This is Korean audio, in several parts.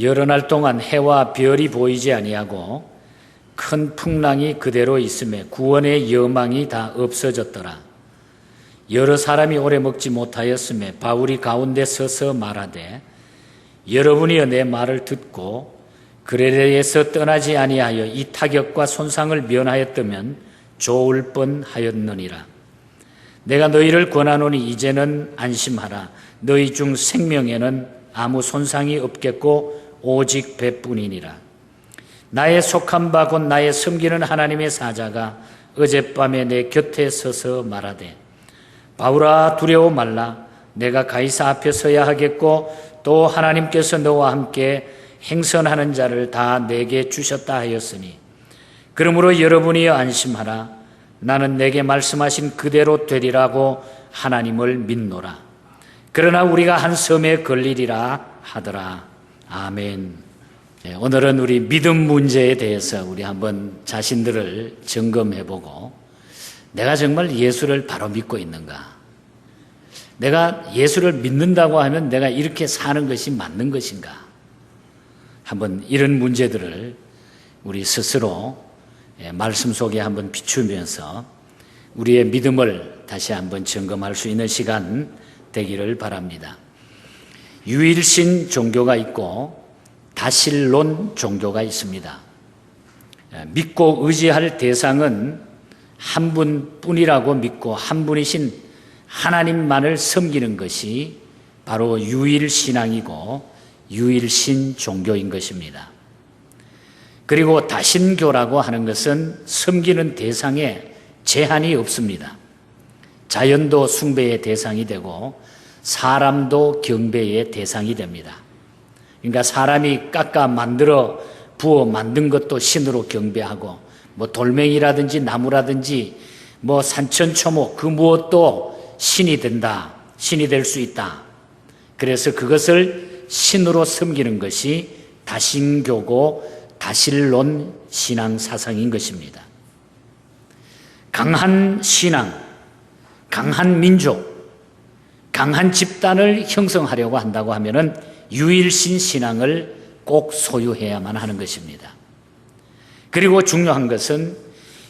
여러 날 동안 해와 별이 보이지 아니하고 큰 풍랑이 그대로 있음에 구원의 여망이 다 없어졌더라. 여러 사람이 오래 먹지 못하였음에 바울이 가운데 서서 말하되 여러분이여 내 말을 듣고 그레레에서 떠나지 아니하여 이 타격과 손상을 면하였다면 좋을 뻔하였느니라. 내가 너희를 권하노니 이제는 안심하라. 너희 중 생명에는 아무 손상이 없겠고 오직 배뿐이니라. 나의 속한 바 곧 나의 섬기는 하나님의 사자가 어젯밤에 내 곁에 서서 말하되 바울아 두려워 말라. 내가 가이사 앞에 서야 하겠고 또 하나님께서 너와 함께 행선하는 자를 다 내게 주셨다 하였으니 그러므로 여러분이여 안심하라. 나는 내게 말씀하신 그대로 되리라고 하나님을 믿노라. 그러나 우리가 한 섬에 걸리리라 하더라. 아멘. 오늘은 우리 믿음 문제에 대해서 우리 한번 자신들을 점검해보고 내가 정말 예수를 바로 믿고 있는가? 내가 예수를 믿는다고 하면 내가 이렇게 사는 것이 맞는 것인가? 한번 이런 문제들을 우리 스스로 말씀 속에 한번 비추면서 우리의 믿음을 다시 한번 점검할 수 있는 시간 되기를 바랍니다. 유일신 종교가 있고 다신론 종교가 있습니다. 믿고 의지할 대상은 한 분뿐이라고 믿고 한 분이신 하나님만을 섬기는 것이 바로 유일신앙이고 유일신 종교인 것입니다. 그리고 다신교라고 하는 것은 섬기는 대상에 제한이 없습니다. 자연도 숭배의 대상이 되고 사람도 경배의 대상이 됩니다. 그러니까 사람이 깎아 만들어 부어 만든 것도 신으로 경배하고 뭐 돌멩이라든지 나무라든지 뭐 산천초목 그 무엇도 신이 된다. 신이 될 수 있다. 그래서 그것을 신으로 섬기는 것이 다신교고 다신론 신앙 사상인 것입니다. 강한 신앙, 강한 민족, 강한 집단을 형성하려고 한다고 하면은 유일신 신앙을 꼭 소유해야만 하는 것입니다. 그리고 중요한 것은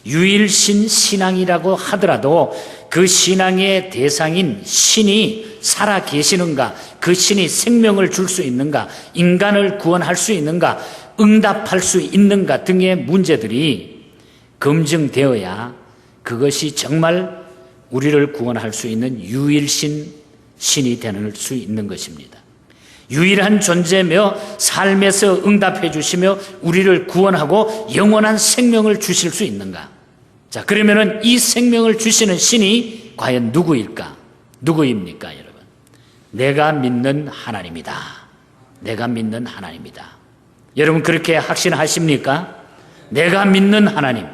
유일신 신앙이라고 하더라도 그 신앙의 대상인 신이 살아 계시는가, 그 신이 생명을 줄 수 있는가, 인간을 구원할 수 있는가, 응답할 수 있는가 등의 문제들이 검증되어야 그것이 정말 우리를 구원할 수 있는 유일신 신이 될 수 있는 것입니다. 유일한 존재며 삶에서 응답해 주시며 우리를 구원하고 영원한 생명을 주실 수 있는가? 자, 그러면은 이 생명을 주시는 신이 과연 누구일까? 누구입니까, 여러분? 내가 믿는 하나님이다. 내가 믿는 하나님이다. 여러분 그렇게 확신하십니까? 내가 믿는 하나님.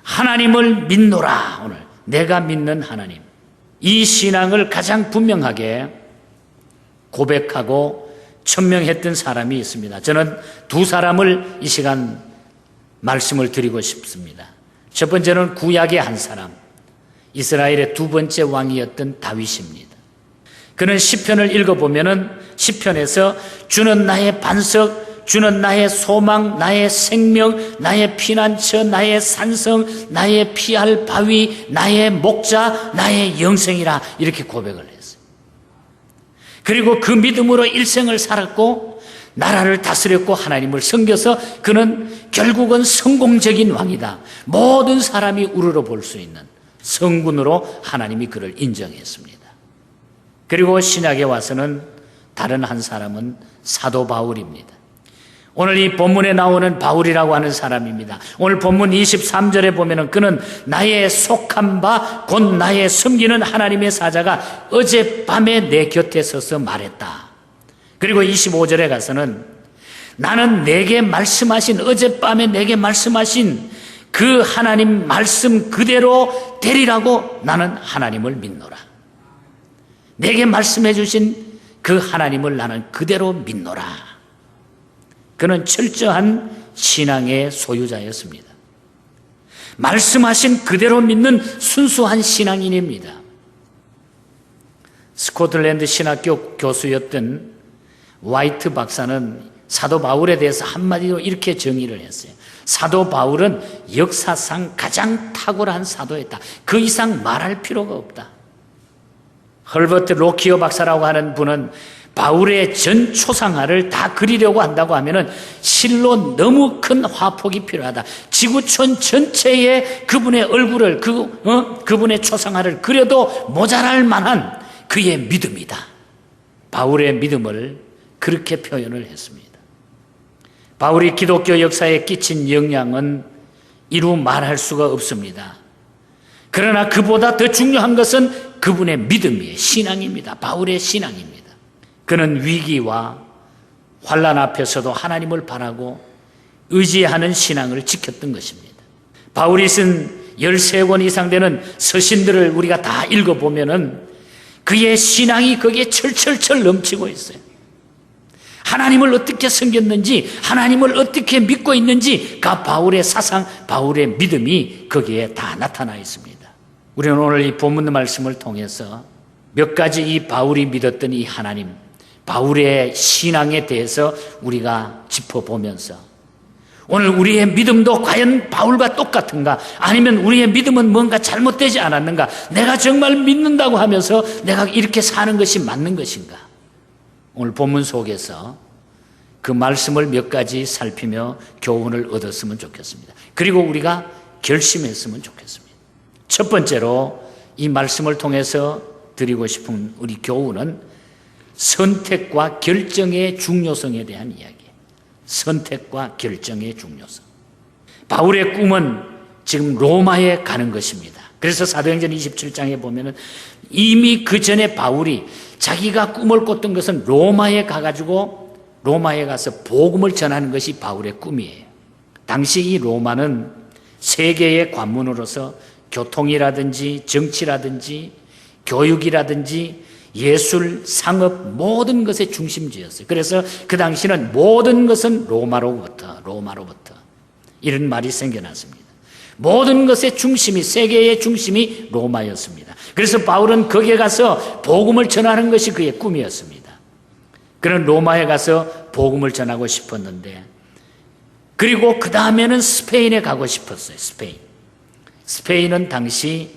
하나님을 믿노라. 오늘 내가 믿는 하나님. 이 신앙을 가장 분명하게 고백하고 천명했던 사람이 있습니다. 저는 두 사람을 이 시간 말씀을 드리고 싶습니다. 첫 번째는 구약의 한 사람, 이스라엘의 두 번째 왕이었던 다윗입니다. 그는 시편을 읽어보면은 시편에서 주는 나의 반석, 주는 나의 소망, 나의 생명, 나의 피난처, 나의 산성, 나의 피할 바위, 나의 목자, 나의 영생이라 이렇게 고백을 했어요. 그리고 그 믿음으로 일생을 살았고 나라를 다스렸고 하나님을 섬겨서 그는 결국은 성공적인 왕이다. 모든 사람이 우러러볼 수 있는 성군으로 하나님이 그를 인정했습니다. 그리고 신약에 와서는 다른 한 사람은 사도 바울입니다. 오늘 이 본문에 나오는 바울이라고 하는 사람입니다. 오늘 본문 23절에 보면은 그는 나의 속한 바 곧 나의 섬기는 하나님의 사자가 어젯밤에 내 곁에 서서 말했다. 그리고 25절에 가서는 나는 내게 말씀하신 어젯밤에 내게 말씀하신 그 하나님 말씀 그대로 되리라고 나는 하나님을 믿노라. 내게 말씀해 주신 그 하나님을 나는 그대로 믿노라. 그는 철저한 신앙의 소유자였습니다. 말씀하신 그대로 믿는 순수한 신앙인입니다. 스코틀랜드 신학교 교수였던 화이트 박사는 사도 바울에 대해서 한마디로 이렇게 정의를 했어요. 사도 바울은 역사상 가장 탁월한 사도였다. 그 이상 말할 필요가 없다. 헐버트 로키오 박사라고 하는 분은 바울의 전 초상화를 다 그리려고 한다고 하면은 실로 너무 큰 화폭이 필요하다. 지구촌 전체에 그분의 얼굴을 그분의 초상화를 그려도 모자랄 만한 그의 믿음이다. 바울의 믿음을 그렇게 표현을 했습니다. 바울이 기독교 역사에 끼친 영향은 이루 말할 수가 없습니다. 그러나 그보다 더 중요한 것은 그분의 믿음이에요. 신앙입니다. 바울의 신앙입니다. 그는 위기와 환난 앞에서도 하나님을 바라고 의지하는 신앙을 지켰던 것입니다. 바울이 쓴 13권 이상 되는 서신들을 우리가 다 읽어보면은 그의 신앙이 거기에 철철철 넘치고 있어요. 하나님을 어떻게 섬겼는지, 하나님을 어떻게 믿고 있는지, 바울의 사상, 바울의 믿음이 거기에 다 나타나 있습니다. 우리는 오늘 이 본문 말씀을 통해서 몇 가지 이 바울이 믿었던 이 하나님, 바울의 신앙에 대해서 우리가 짚어보면서 오늘 우리의 믿음도 과연 바울과 똑같은가? 아니면 우리의 믿음은 뭔가 잘못되지 않았는가? 내가 정말 믿는다고 하면서 내가 이렇게 사는 것이 맞는 것인가? 오늘 본문 속에서 그 말씀을 몇 가지 살피며 교훈을 얻었으면 좋겠습니다. 그리고 우리가 결심했으면 좋겠습니다. 첫 번째로 이 말씀을 통해서 드리고 싶은 우리 교훈은 선택과 결정의 중요성에 대한 이야기예요. 선택과 결정의 중요성. 바울의 꿈은 지금 로마에 가는 것입니다. 그래서 사도행전 27장에 보면은 이미 그 전에 바울이 자기가 꿈을 꿨던 것은 로마에 가서 복음을 전하는 것이 바울의 꿈이에요. 당시 이 로마는 세계의 관문으로서 교통이라든지 정치라든지 교육이라든지 예술, 상업 모든 것의 중심지였어요. 그래서 그 당시는 모든 것은 로마로부터 이런 말이 생겨났습니다. 모든 것의 중심이, 세계의 중심이 로마였습니다. 그래서 바울은 거기에 가서 복음을 전하는 것이 그의 꿈이었습니다. 그는 로마에 가서 복음을 전하고 싶었는데, 그리고 그 다음에는 스페인에 가고 싶었어요. 스페인은 당시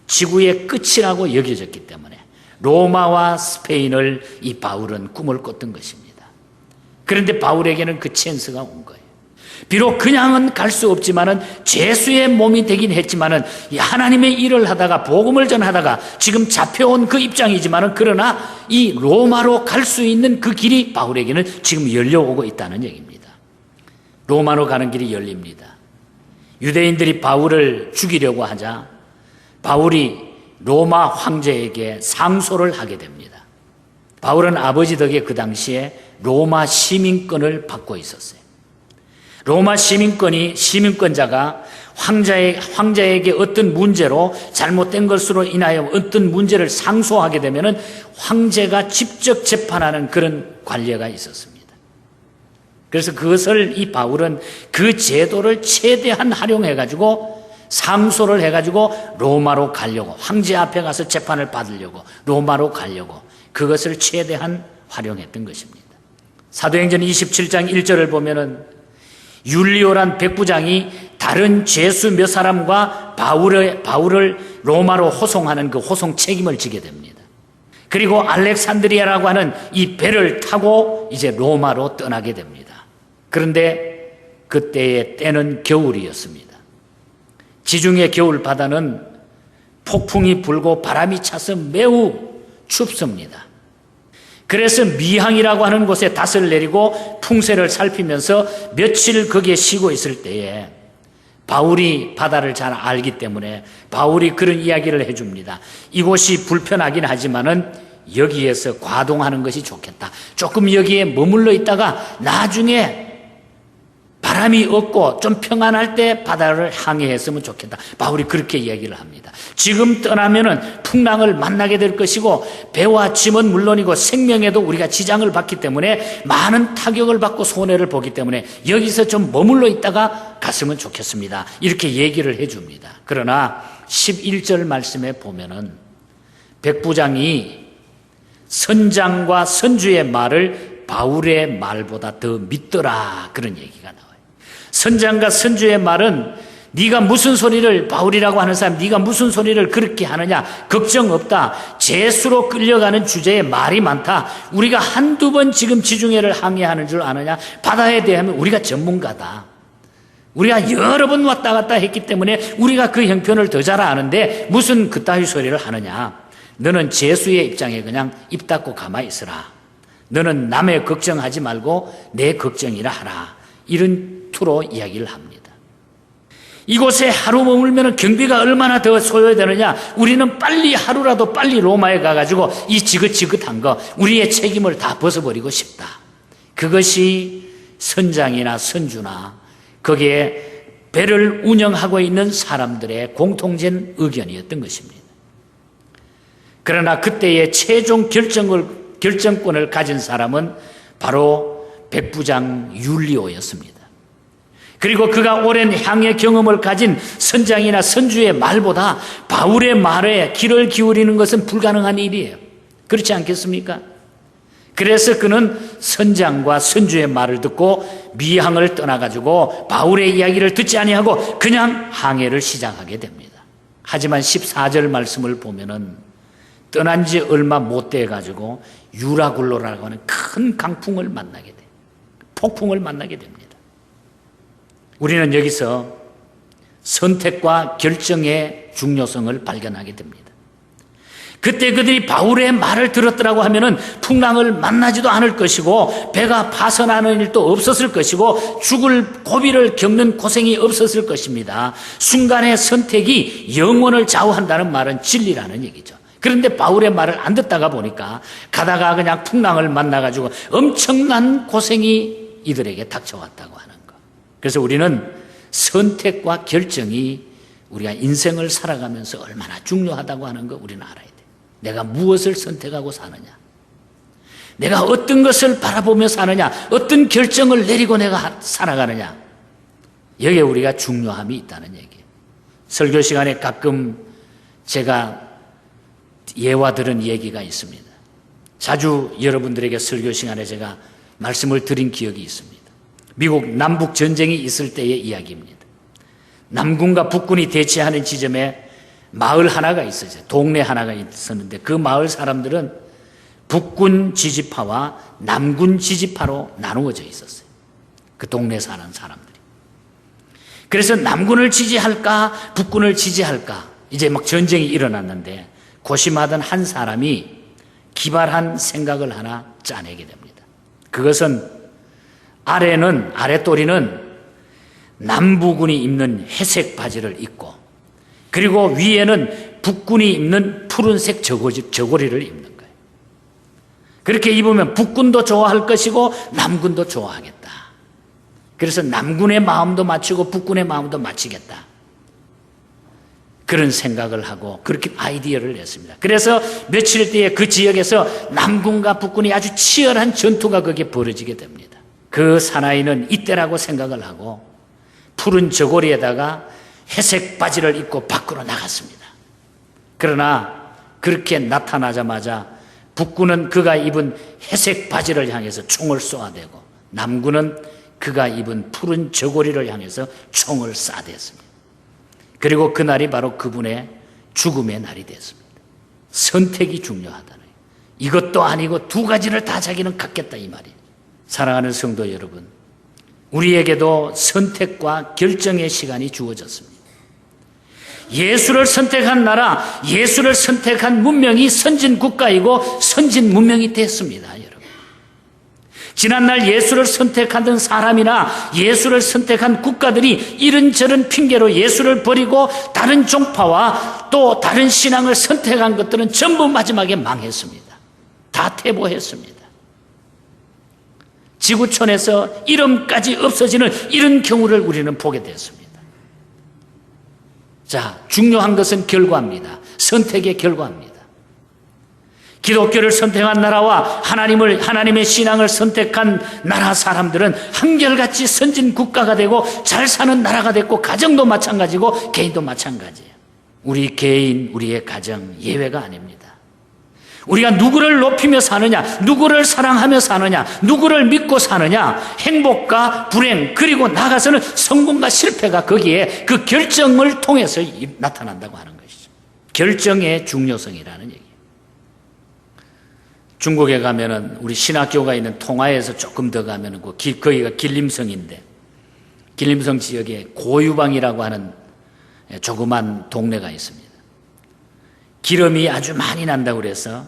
지구의 끝이라고 여겨졌기 때문에 로마와 스페인을 이 바울은 꿈을 꿨던 것입니다. 그런데 바울에게는 그 찬스가 온 거예요. 비록 그냥은 갈 수 없지만은 죄수의 몸이 되긴 했지만은 하나님의 일을 하다가 복음을 전하다가 지금 잡혀온 그 입장이지만은 그러나 이 로마로 갈 수 있는 그 길이 바울에게는 지금 열려오고 있다는 얘기입니다. 로마로 가는 길이 열립니다. 유대인들이 바울을 죽이려고 하자 바울이 로마 황제에게 상소를 하게 됩니다. 바울은 아버지 덕에 그 당시에 로마 시민권을 받고 있었어요. 로마 시민권자가 황제에게 어떤 문제로 잘못된 것으로 인하여 어떤 문제를 상소하게 되면은 황제가 직접 재판하는 그런 관례가 있었습니다. 그래서 그것을 이 바울은 그 제도를 최대한 활용해가지고 상소를 해가지고 로마로 가려고, 황제 앞에 가서 재판을 받으려고 로마로 가려고 그것을 최대한 활용했던 것입니다. 사도행전 27장 1절을 보면은 율리오란 백부장이 다른 죄수 몇 사람과 바울을 로마로 호송하는 그 호송 책임을 지게 됩니다. 그리고 알렉산드리아라고 하는 이 배를 타고 이제 로마로 떠나게 됩니다. 그런데 그때의 때는 겨울이었습니다. 지중해 겨울 바다는 폭풍이 불고 바람이 차서 매우 춥습니다. 그래서 미항이라고 하는 곳에 닷을 내리고 풍세를 살피면서 며칠 거기에 쉬고 있을 때에 바울이 바다를 잘 알기 때문에 바울이 그런 이야기를 해줍니다. 이곳이 불편하긴 하지만은 여기에서 과동하는 것이 좋겠다. 조금 여기에 머물러 있다가 나중에 바람이 없고 좀 평안할 때 바다를 항해했으면 좋겠다. 바울이 그렇게 이야기를 합니다. 지금 떠나면은 풍랑을 만나게 될 것이고 배와 짐은 물론이고 생명에도 우리가 지장을 받기 때문에 많은 타격을 받고 손해를 보기 때문에 여기서 좀 머물러 있다가 갔으면 좋겠습니다. 이렇게 얘기를 해줍니다. 그러나 11절 말씀에 보면은 백부장이 선장과 선주의 말을 바울의 말보다 더 믿더라, 그런 얘기가 나와요. 선장과 선주의 말은 네가 무슨 소리를, 바울이라고 하는 사람, 네가 무슨 소리를 그렇게 하느냐, 걱정 없다, 재수로 끌려가는 주제에 말이 많다, 우리가 한두 번 지금 지중해를 항해하는 줄 아느냐, 바다에 대하면 우리가 전문가다, 우리가 여러 번 왔다 갔다 했기 때문에 우리가 그 형편을 더 잘 아는데 무슨 그따위 소리를 하느냐, 너는 재수의 입장에 그냥 입 닫고 가만히 있으라, 너는 남의 걱정하지 말고 내 걱정이라 하라, 이런 투로 이야기를 합니다. 이곳에 하루 머물면 경비가 얼마나 더 소요되느냐, 우리는 빨리, 하루라도 빨리 로마에 가가지고 이 지긋지긋한 거, 우리의 책임을 다 벗어버리고 싶다. 그것이 선장이나 선주나 거기에 배를 운영하고 있는 사람들의 공통된 의견이었던 것입니다. 그러나 그때의 최종 결정권을 가진 사람은 바로 백부장 율리오였습니다. 그리고 그가 오랜 향해 경험을 가진 선장이나 선주의 말보다 바울의 말에 귀를 기울이는 것은 불가능한 일이에요. 그렇지 않겠습니까? 그래서 그는 선장과 선주의 말을 듣고 미항을 떠나가지고 바울의 이야기를 듣지 아니하고 그냥 항해를 시작하게 됩니다. 하지만 14절 말씀을 보면은 떠난 지 얼마 못 돼가지고 유라굴로라고 하는 큰 강풍을 만나게 돼요. 폭풍을 만나게 됩니다. 우리는 여기서 선택과 결정의 중요성을 발견하게 됩니다. 그때 그들이 바울의 말을 들었더라고 하면은 풍랑을 만나지도 않을 것이고 배가 파선하는 일도 없었을 것이고 죽을 고비를 겪는 고생이 없었을 것입니다. 순간의 선택이 영혼을 좌우한다는 말은 진리라는 얘기죠. 그런데 바울의 말을 안 듣다가 보니까 가다가 그냥 풍랑을 만나가지고 엄청난 고생이 이들에게 닥쳐왔다고 하는 거. 그래서 우리는 선택과 결정이 우리가 인생을 살아가면서 얼마나 중요하다고 하는 거 우리는 알아야 돼. 내가 무엇을 선택하고 사느냐, 내가 어떤 것을 바라보며 사느냐, 어떤 결정을 내리고 내가 살아가느냐, 여기에 우리가 중요함이 있다는 얘기예요. 설교 시간에 가끔 제가 예와 들은 얘기가 있습니다. 자주 여러분들에게 설교 시간에 제가 말씀을 드린 기억이 있습니다. 미국 남북 전쟁이 있을 때의 이야기입니다. 남군과 북군이 대치하는 지점에 마을 하나가 있었어요. 동네 하나가 있었는데 그 마을 사람들은 북군 지지파와 남군 지지파로 나누어져 있었어요. 그 동네 사는 사람들이. 그래서 남군을 지지할까 북군을 지지할까 이제 막 전쟁이 일어났는데 고심하던 한 사람이 기발한 생각을 하나 짜내게 됩니다. 그것은 아랫도리는 남부군이 입는 회색 바지를 입고 그리고 위에는 북군이 입는 푸른색 저고리를 입는 거예요. 그렇게 입으면 북군도 좋아할 것이고 남군도 좋아하겠다. 그래서 남군의 마음도 맞추고 북군의 마음도 맞추겠다. 그런 생각을 하고 그렇게 아이디어를 냈습니다. 그래서 며칠 뒤에 그 지역에서 남군과 북군이 아주 치열한 전투가 거기에 벌어지게 됩니다. 그 사나이는 이때라고 생각을 하고 푸른 저고리에다가 회색 바지를 입고 밖으로 나갔습니다. 그러나 그렇게 나타나자마자 북군은 그가 입은 회색 바지를 향해서 총을 쏘아대고 남군은 그가 입은 푸른 저고리를 향해서 총을 쏴댔습니다. 그리고 그날이 바로 그분의 죽음의 날이 됐습니다. 선택이 중요하다는 거예요. 이것도 아니고 두 가지를 다 자기는 갖겠다 이 말이에요. 사랑하는 성도 여러분, 우리에게도 선택과 결정의 시간이 주어졌습니다. 예수를 선택한 나라, 예수를 선택한 문명이 선진 국가이고 선진 문명이 됐습니다, 여러분. 지난날 예수를 선택하던 사람이나 예수를 선택한 국가들이 이런저런 핑계로 예수를 버리고 다른 종파와 또 다른 신앙을 선택한 것들은 전부 마지막에 망했습니다. 다 퇴보했습니다. 지구촌에서 이름까지 없어지는 이런 경우를 우리는 보게 됐습니다. 자, 중요한 것은 결과입니다. 선택의 결과입니다. 기독교를 선택한 나라와 하나님의 신앙을 선택한 나라 사람들은 한결같이 선진 국가가 되고 잘 사는 나라가 됐고 가정도 마찬가지고 개인도 마찬가지예요. 우리 개인, 우리의 가정 예외가 아닙니다. 우리가 누구를 높이며 사느냐, 누구를 사랑하며 사느냐, 누구를 믿고 사느냐, 행복과 불행, 그리고 나아가서는 성공과 실패가 거기에 그 결정을 통해서 나타난다고 하는 것이죠. 결정의 중요성이라는 얘기예요. 중국에 가면은 우리 신학교가 있는 통화에서 조금 더 가면은 거기가 길림성인데, 길림성 지역에 고유방이라고 하는 조그만 동네가 있습니다. 기름이 아주 많이 난다고 그래서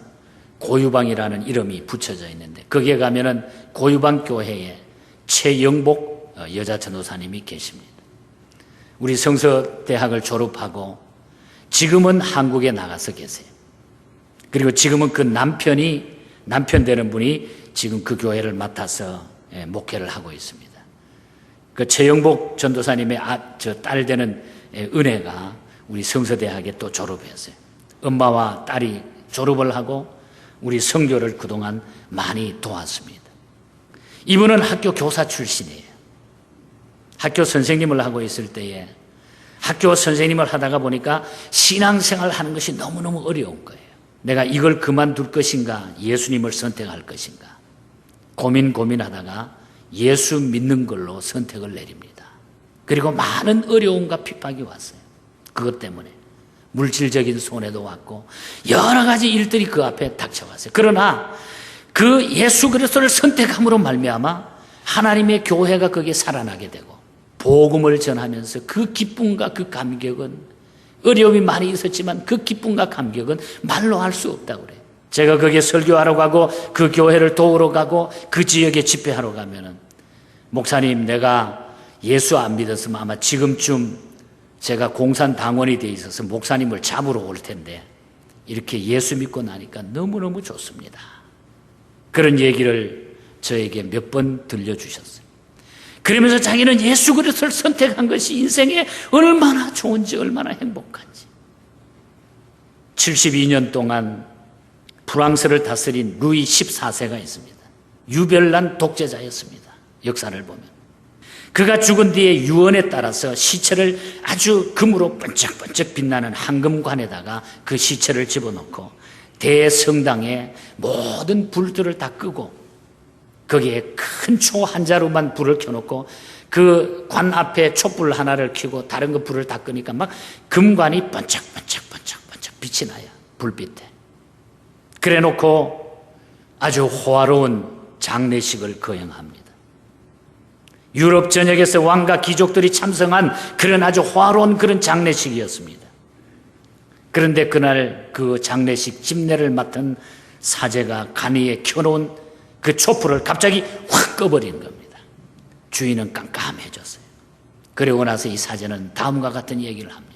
고유방이라는 이름이 붙여져 있는데, 거기에 가면은 고유방 교회에 최영복 여자 전도사님이 계십니다. 우리 성서대학을 졸업하고 지금은 한국에 나가서 계세요. 그리고 지금은 그 남편 되는 분이 지금 그 교회를 맡아서 목회를 하고 있습니다. 그 최영복 전도사님의 딸 되는 은혜가 우리 성서대학에 또 졸업했어요. 엄마와 딸이 졸업을 하고 우리 선교를 그동안 많이 도왔습니다. 이분은 학교 교사 출신이에요. 학교 선생님을 하고 있을 때에 학교 선생님을 하다가 보니까 신앙생활 하는 것이 너무너무 어려운 거예요. 내가 이걸 그만둘 것인가, 예수님을 선택할 것인가 고민하다가 예수 믿는 걸로 선택을 내립니다. 그리고 많은 어려움과 핍박이 왔어요. 그것 때문에 물질적인 손해도 왔고 여러 가지 일들이 그 앞에 닥쳐왔어요. 그러나 그 예수 그리스도를 선택함으로 말미암아 하나님의 교회가 거기에 살아나게 되고 복음을 전하면서 그 기쁨과 그 감격은, 어려움이 많이 있었지만 그 기쁨과 감격은 말로 할 수 없다고 그래요. 제가 거기에 설교하러 가고 그 교회를 도우러 가고 그 지역에 집회하러 가면은, 목사님 내가 예수 안 믿었으면 아마 지금쯤 제가 공산당원이 돼 있어서 목사님을 잡으러 올 텐데 이렇게 예수 믿고 나니까 너무너무 좋습니다. 그런 얘기를 저에게 몇 번 들려주셨어요. 그러면서 자기는 예수 그리스도를 선택한 것이 인생에 얼마나 좋은지, 얼마나 행복한지. 72년 동안 프랑스를 다스린 루이 14세가 있습니다. 유별난 독재자였습니다. 역사를 보면. 그가 죽은 뒤에 유언에 따라서 시체를 아주 금으로 번쩍번쩍 빛나는 황금관에다가 그 시체를 집어넣고 대성당에 모든 불들을 다 끄고 거기에 큰 초 한 자루만 불을 켜놓고 그 관 앞에 촛불 하나를 켜고 다른 거 불을 다 끄니까 막 금관이 번쩍번쩍 빛이 나요. 불빛에. 그래 놓고 아주 호화로운 장례식을 거행합니다. 유럽 전역에서 왕과 귀족들이 참석한 그런 아주 화려한 그런 장례식이었습니다. 그런데 그날 그 장례식 집례를 맡은 사제가 간 위에 켜놓은 그 촛불을 갑자기 확 꺼버린 겁니다. 주인은 깜깜해졌어요. 그리고 나서 이 사제는 다음과 같은 얘기를 합니다.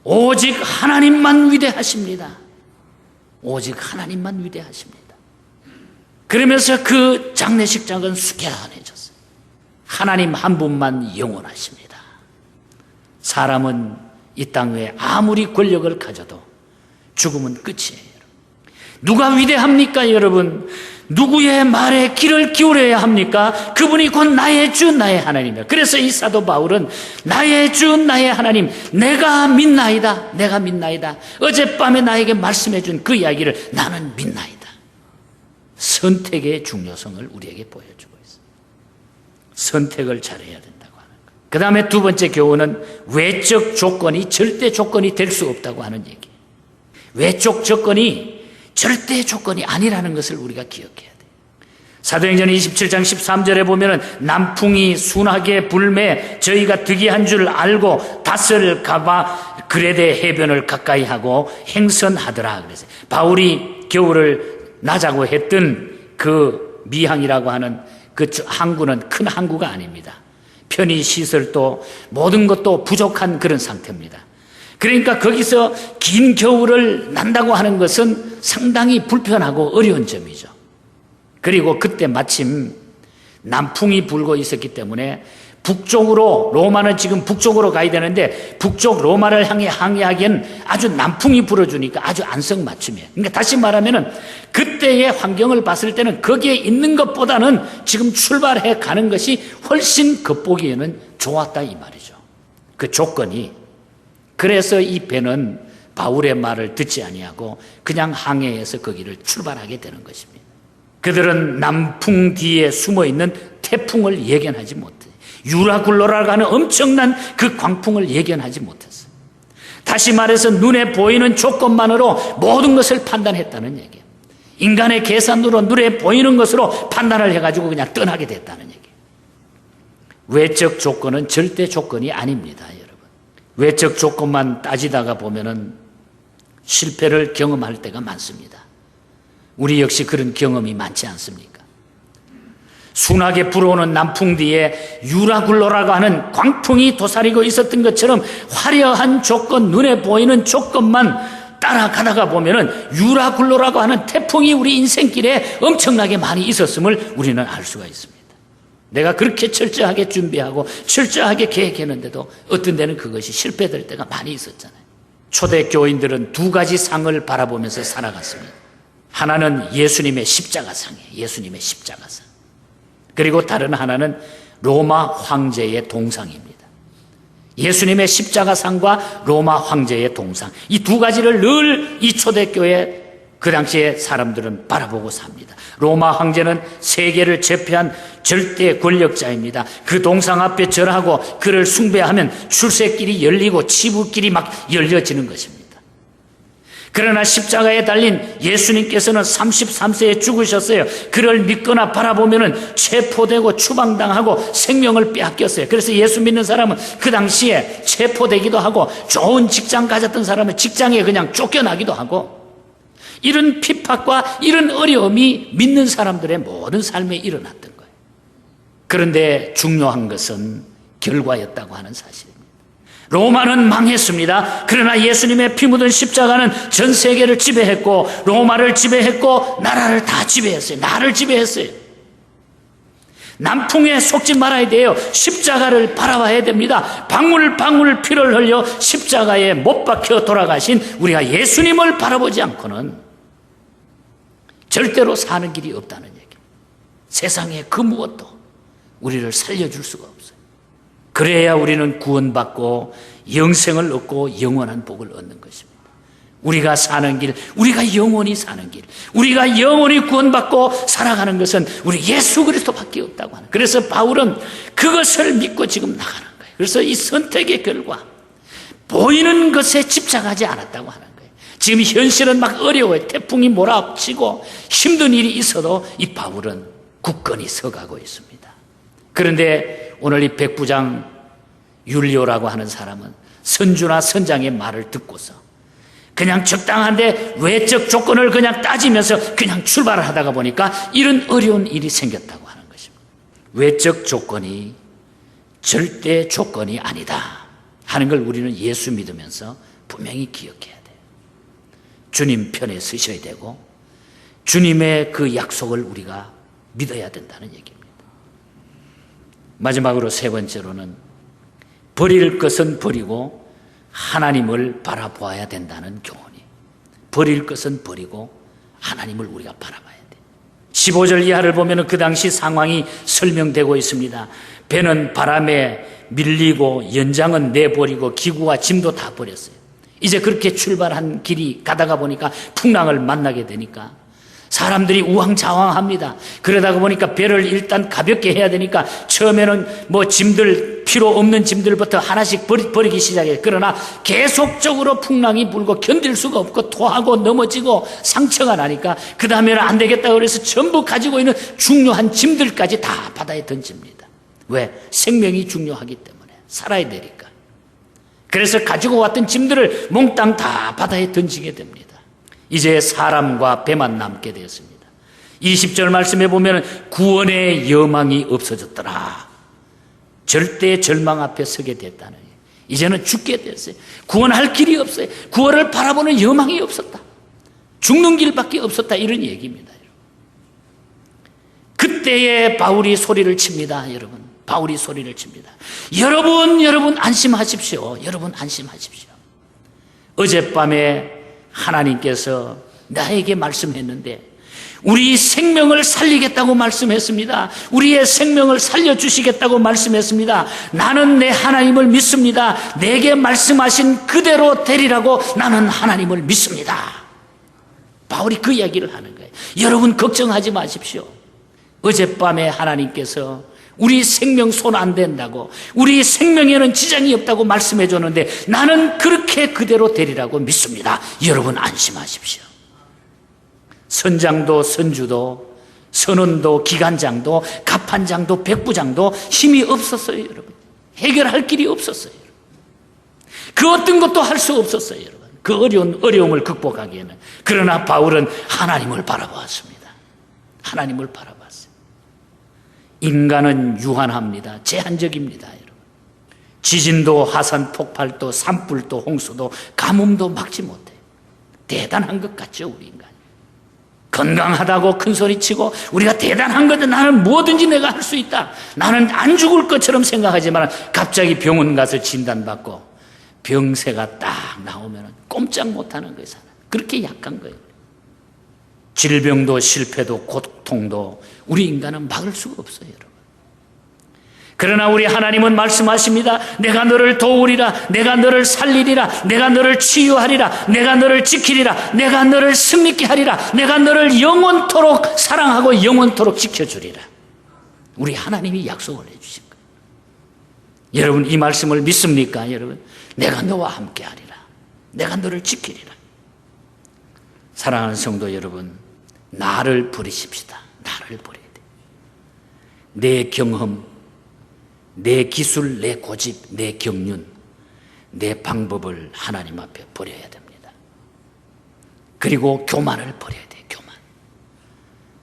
오직 하나님만 위대하십니다. 오직 하나님만 위대하십니다. 그러면서 그 장례식장은 숙연해졌어요. 하나님 한 분만 영원하십니다. 사람은 이 땅 위에 아무리 권력을 가져도 죽음은 끝이에요. 누가 위대합니까, 여러분? 누구의 말에 귀를 기울여야 합니까? 그분이 곧 나의 주, 나의 하나님이에요. 그래서 이 사도 바울은 나의 주, 나의 하나님, 내가 믿나이다, 내가 믿나이다. 어젯밤에 나에게 말씀해 준 그 이야기를 나는 믿나이다. 선택의 중요성을 우리에게 보여주고 있어요. 선택을 잘해야 된다고 하는 거예요. 그 다음에 두 번째 교훈은 외적 조건이 절대 조건이 될 수 없다고 하는 얘기예요. 외적 조건이 절대 조건이 아니라는 것을 우리가 기억해야 돼요. 사도행전 27장 13절에 보면은 남풍이 순하게 불매 저희가 득이한 줄 알고 닷을 가봐 그레데 해변을 가까이 하고 행선하더라 그랬어요. 바울이 겨울을 나자고 했던 그 미항이라고 하는 그 항구는 큰 항구가 아닙니다. 편의 시설도 모든 것도 부족한 그런 상태입니다. 그러니까 거기서 긴 겨울을 난다고 하는 것은 상당히 불편하고 어려운 점이죠. 그리고 그때 마침 남풍이 불고 있었기 때문에 북쪽으로, 로마는 지금 북쪽으로 가야 되는데 북쪽 로마를 향해 항해하기엔 아주 남풍이 불어주니까 아주 안성맞춤이에요. 그러니까 다시 말하면은 그때의 환경을 봤을 때는 거기에 있는 것보다는 지금 출발해 가는 것이 훨씬 겉보기에는 좋았다 이 말이죠. 그 조건이. 그래서 이 배는 바울의 말을 듣지 아니하고 그냥 항해해서 거기를 출발하게 되는 것입니다. 그들은 남풍 뒤에 숨어있는 태풍을 예견하지 못해 유라굴로라고 하는 엄청난 그 광풍을 예견하지 못했어요. 다시 말해서 눈에 보이는 조건만으로 모든 것을 판단했다는 얘기예요. 인간의 계산으로 눈에 보이는 것으로 판단을 해가지고 그냥 떠나게 됐다는 얘기예요. 외적 조건은 절대 조건이 아닙니다, 여러분. 외적 조건만 따지다가 보면은 실패를 경험할 때가 많습니다. 우리 역시 그런 경험이 많지 않습니까? 순하게 불어오는 남풍 뒤에 유라굴로라고 하는 광풍이 도사리고 있었던 것처럼 화려한 조건, 눈에 보이는 조건만 따라가다가 보면은 유라굴로라고 하는 태풍이 우리 인생길에 엄청나게 많이 있었음을 우리는 알 수가 있습니다. 내가 그렇게 철저하게 준비하고 철저하게 계획했는데도 어떤 데는 그것이 실패될 때가 많이 있었잖아요. 초대 교인들은 두 가지 상을 바라보면서 살아갔습니다. 하나는 예수님의 십자가상이에요. 예수님의 십자가상. 그리고 다른 하나는 로마 황제의 동상입니다. 예수님의 십자가상과 로마 황제의 동상, 이 두 가지를 늘 이 초대교회 그 당시에 사람들은 바라보고 삽니다. 로마 황제는 세계를 제패한 절대 권력자입니다. 그 동상 앞에 절하고 그를 숭배하면 출세길이 열리고 치부길이 막 열려지는 것입니다. 그러나 십자가에 달린 예수님께서는 33세에 죽으셨어요. 그를 믿거나 바라보면 체포되고 추방당하고 생명을 빼앗겼어요. 그래서 예수 믿는 사람은 그 당시에 체포되기도 하고 좋은 직장 가졌던 사람은 직장에 그냥 쫓겨나기도 하고 이런 핍박과 이런 어려움이 믿는 사람들의 모든 삶에 일어났던 거예요. 그런데 중요한 것은 결과였다고 하는 사실입니다. 로마는 망했습니다. 그러나 예수님의 피 묻은 십자가는 전 세계를 지배했고 로마를 지배했고 나라를 다 지배했어요. 나를 지배했어요. 남풍에 속지 말아야 돼요. 십자가를 바라봐야 됩니다. 방울 피를 흘려 십자가에 못 박혀 돌아가신 우리가 예수님을 바라보지 않고는 절대로 사는 길이 없다는 얘기입니다. 세상에 그 무엇도 우리를 살려줄 수가 없어요. 그래야 우리는 구원받고 영생을 얻고 영원한 복을 얻는 것입니다. 우리가 사는 길, 우리가 영원히 사는 길, 우리가 영원히 구원받고 살아가는 것은 우리 예수 그리스도밖에 없다고 하는. 그래서 바울은 그것을 믿고 지금 나가는 거예요. 그래서 이 선택의 결과, 보이는 것에 집착하지 않았다고 하는 거예요. 지금 현실은 막 어려워요. 태풍이 몰아치고 힘든 일이 있어도 이 바울은 굳건히 서가고 있습니다. 그런데 오늘 이 백부장 율리오라고 하는 사람은 선주나 선장의 말을 듣고서 그냥 적당한데 외적 조건을 그냥 따지면서 그냥 출발을 하다가 보니까 이런 어려운 일이 생겼다고 하는 것입니다. 외적 조건이 절대 조건이 아니다 하는 걸 우리는 예수 믿으면서 분명히 기억해야 돼요. 주님 편에 서셔야 되고 주님의 그 약속을 우리가 믿어야 된다는 얘기입니다. 마지막으로 세 번째로는 버릴 것은 버리고 하나님을 바라보아야 된다는 교훈이. 버릴 것은 버리고 하나님을 우리가 바라봐야 돼. 15절 이하를 보면 그 당시 상황이 설명되고 있습니다. 배는 바람에 밀리고 연장은 내버리고 기구와 짐도 다 버렸어요. 이제 그렇게 출발한 길이 가다가 보니까 풍랑을 만나게 되니까 사람들이 우왕좌왕합니다. 그러다가 보니까 배를 일단 가볍게 해야 되니까 처음에는 뭐 짐들, 필요 없는 짐들부터 하나씩 버리기 시작해요. 그러나 계속적으로 풍랑이 불고 견딜 수가 없고 토하고 넘어지고 상처가 나니까 그 다음에는 안 되겠다 그래서 전부 가지고 있는 중요한 짐들까지 다 바다에 던집니다. 왜? 생명이 중요하기 때문에 살아야 되니까. 그래서 가지고 왔던 짐들을 몽땅 다 바다에 던지게 됩니다. 이제 사람과 배만 남게 되었습니다. 20절 말씀에 보면 구원의 여망이 없어졌더라. 절대 절망 앞에 서게 됐다는 거예요. 이제는 죽게 됐어요. 구원할 길이 없어요. 구원을 바라보는 여망이 없었다. 죽는 길밖에 없었다. 이런 얘기입니다. 그때에 바울이 소리를 칩니다. 여러분, 바울이 소리를 칩니다. 여러분 안심하십시오. 여러분 안심하십시오. 어젯밤에 하나님께서 나에게 말씀했는데 우리 생명을 살리겠다고 말씀했습니다. 우리의 생명을 살려주시겠다고 말씀했습니다. 나는 내 하나님을 믿습니다. 내게 말씀하신 그대로 되리라고 나는 하나님을 믿습니다. 바울이 그 이야기를 하는 거예요. 여러분 걱정하지 마십시오. 어젯밤에 하나님께서 우리 생명 손 안 댄다고, 우리 생명에는 지장이 없다고 말씀해 줬는데 나는 그렇게 그대로 되리라고 믿습니다. 여러분 안심하십시오. 선장도 선주도 선원도 기관장도 갑판장도 백부장도 힘이 없었어요. 여러분, 해결할 길이 없었어요. 그 어떤 것도 할 수 없었어요. 여러분, 그 어려움을 극복하기에는. 그러나 바울은 하나님을 바라보았습니다. 하나님을 바라봤어요. 인간은 유한합니다. 제한적입니다. 여러분, 지진도 화산 폭발도 산불도 홍수도 가뭄도 막지 못해요. 대단한 것 같죠, 우리 인간. 건강하다고 큰 소리치고 우리가 대단한 건데 나는 뭐든지 내가 할 수 있다, 나는 안 죽을 것처럼 생각하지만 갑자기 병원 가서 진단받고 병세가 딱 나오면 꼼짝 못하는 거예요. 그렇게 약한 거예요. 질병도 실패도 고통도 우리 인간은 막을 수가 없어요. 여러분. 그러나 우리 하나님은 말씀하십니다. 내가 너를 도우리라, 내가 너를 살리리라, 내가 너를 치유하리라, 내가 너를 지키리라, 내가 너를 승리케 하리라, 내가 너를 영원토록 사랑하고 영원토록 지켜주리라. 우리 하나님이 약속을 해주신 거예요. 여러분 이 말씀을 믿습니까? 여러분, 내가 너와 함께 하리라, 내가 너를 지키리라. 사랑하는 성도 여러분, 나를 버리십시다. 나를 버려야 돼. 내 경험, 내 기술, 내 고집, 내 경륜, 내 방법을 하나님 앞에 버려야 됩니다. 그리고 교만을 버려야 돼. 교만.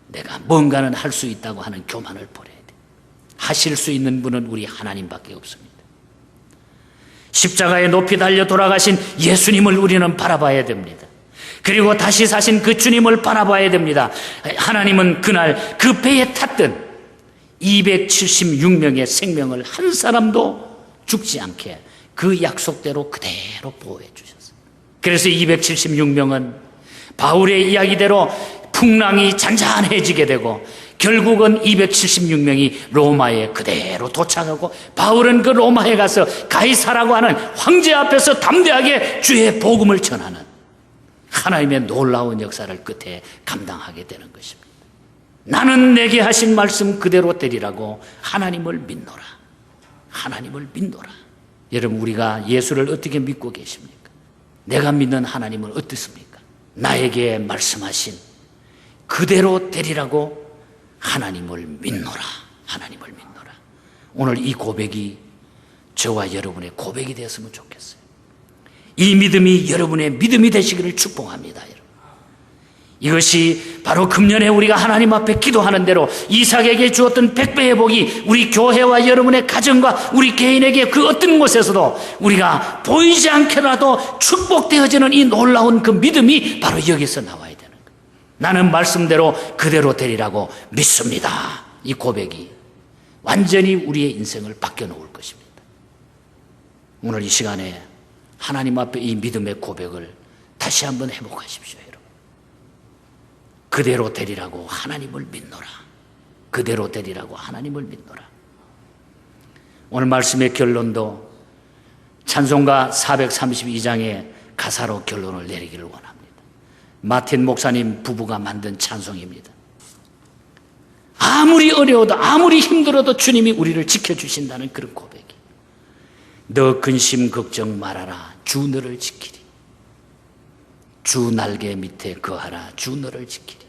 내가 뭔가는 할 수 있다고 하는 교만을 버려야 돼. 하실 수 있는 분은 우리 하나님밖에 없습니다. 십자가에 높이 달려 돌아가신 예수님을 우리는 바라봐야 됩니다. 그리고 다시 사신 그 주님을 바라봐야 됩니다. 하나님은 그날 그 배에 탔던 276명의 생명을 한 사람도 죽지 않게 그 약속대로 그대로 보호해 주셨어요. 그래서 276명은 바울의 이야기대로 풍랑이 잔잔해지게 되고 결국은 276명이 로마에 그대로 도착하고 바울은 그 로마에 가서 가이사라고 하는 황제 앞에서 담대하게 주의 복음을 전하는 하나님의 놀라운 역사를 끝에 감당하게 되는 것입니다. 나는 내게 하신 말씀 그대로 되리라고 하나님을 믿노라. 하나님을 믿노라. 여러분 우리가 예수를 어떻게 믿고 계십니까? 내가 믿는 하나님은 어떻습니까? 나에게 말씀하신 그대로 되리라고 하나님을 믿노라. 하나님을 믿노라. 오늘 이 고백이 저와 여러분의 고백이 되었으면 좋겠어요. 이 믿음이 여러분의 믿음이 되시기를 축복합니다. 여러분. 이것이 바로 금년에 우리가 하나님 앞에 기도하는 대로 이삭에게 주었던 100배의 복이 우리 교회와 여러분의 가정과 우리 개인에게 그 어떤 곳에서도 우리가 보이지 않게라도 축복되어지는 이 놀라운 그 믿음이 바로 여기서 나와야 되는 거예요. 나는 말씀대로 그대로 되리라고 믿습니다. 이 고백이 완전히 우리의 인생을 바뀌어놓을 것입니다. 오늘 이 시간에 하나님 앞에 이 믿음의 고백을 다시 한번 회복하십시오. 여러분. 그대로 되리라고 하나님을 믿노라. 그대로 되리라고 하나님을 믿노라. 오늘 말씀의 결론도 찬송가 432장의 가사로 결론을 내리기를 원합니다. 마틴 목사님 부부가 만든 찬송입니다. 아무리 어려워도 아무리 힘들어도 주님이 우리를 지켜주신다는 그런 고백이. 너 근심 걱정 말아라. 주 너를 지키리. 주 날개 밑에 거하라. 주 너를 지키리.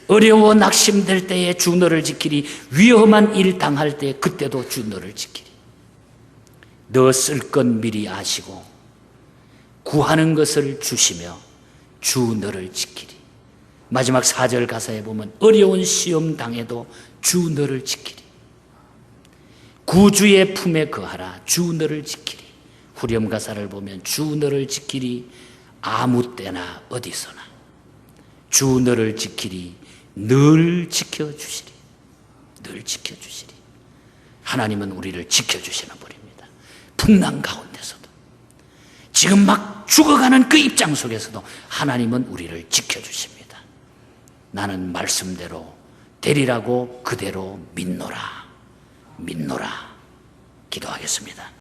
어려워 낙심될 때에 주 너를 지키리. 위험한 일 당할 때 그때도 주 너를 지키리. 너 쓸 것 미리 아시고 구하는 것을 주시며 주 너를 지키리. 마지막 4절 가사에 보면 어려운 시험 당해도 주 너를 지키리. 구주의 품에 거하라. 주 너를 지키리. 후렴 가사를 보면 주 너를 지키리. 아무 때나 어디서나 주 너를 지키리. 늘 지켜주시리. 늘 지켜주시리. 하나님은 우리를 지켜주시는 분입니다. 풍랑 가운데서도 지금 막 죽어가는 그 입장 속에서도 하나님은 우리를 지켜주십니다. 나는 말씀대로 되리라고 그대로 믿노라. 기도하겠습니다.